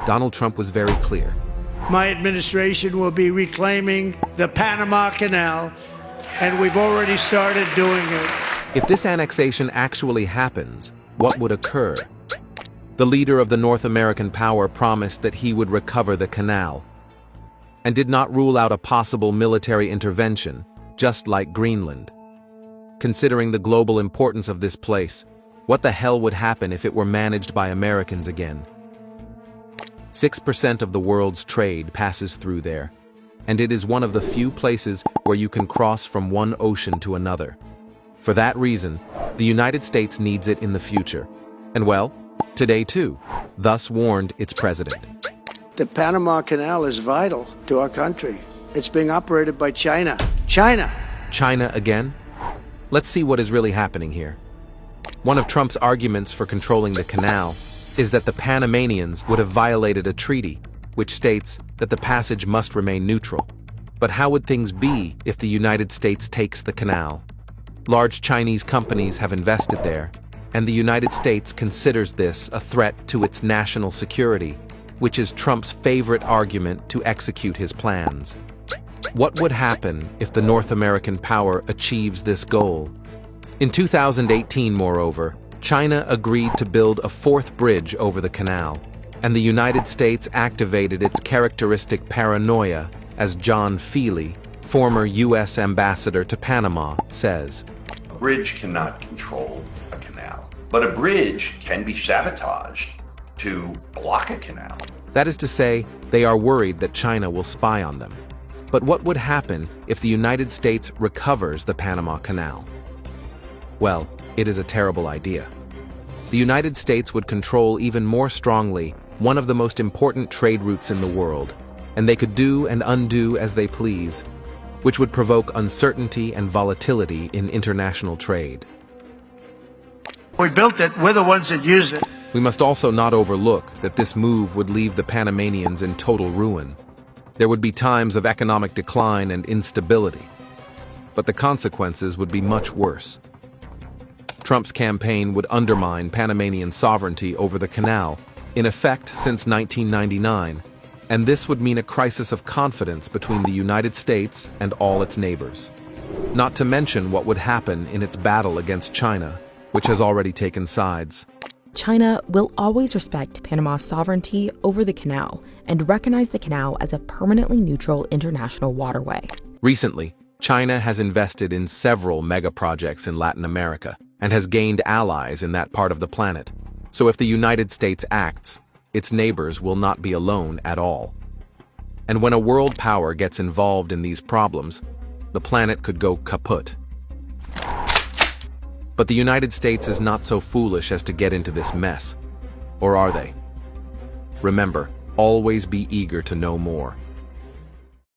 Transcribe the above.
Donald Trump was very clear. My administration will be reclaiming the Panama Canal, and we've already started doing it. If this annexation actually happens, what would occur? The leader of the North American power promised that he would recover the canal, and did not rule out a possible military intervention, just like Greenland. Considering the global importance of this place, what the hell would happen if it were managed by Americans again? 6% of the world's trade passes through there, and it is one of the few places where you can cross from one ocean to another. For that reason, the United States needs it in the future. And well, today too, thus warned its president. The Panama Canal is vital to our country. It's being operated by China. China! China again? Let's see what is really happening here. One of Trump's arguments for controlling the canal is that the Panamanians would have violated a treaty, which states that the passage must remain neutral. But how would things be if the United States takes the canal? Large Chinese companies have invested there, and the United States considers this a threat to its national security, which is Trump's favorite argument to execute his plans. What would happen if the North American power achieves this goal? In 2018, moreover, China agreed to build a fourth bridge over the canal, and the United States activated its characteristic paranoia, as John Feely, former U.S. ambassador to Panama, says. A bridge cannot control a canal, but a bridge can be sabotaged to block a canal. That is to say, they are worried that China will spy on them. But what would happen if the United States recovers the Panama Canal? Well, it is a terrible idea. The United States would control even more strongly one of the most important trade routes in the world, and they could do and undo as they please, which would provoke uncertainty and volatility in international trade. We built it. We're the ones that use it. We must also not overlook that this move would leave the Panamanians in total ruin. There would be times of economic decline and instability, but the consequences would be much worse. Trump's campaign would undermine Panamanian sovereignty over the canal, in effect since 1999, and this would mean a crisis of confidence between the United States and all its neighbors. Not to mention what would happen in its battle against China, which has already taken sides. China will always respect Panama's sovereignty over the canal and recognize the canal as a permanently neutral international waterway. Recently, China has invested in several mega projects in Latin America and has gained allies in that part of the planet. So if the United States acts, its neighbors will not be alone at all. And when a world power gets involved in these problems, the planet could go kaput. But the United States is not so foolish as to get into this mess. Or are they? Remember, always be eager to know more.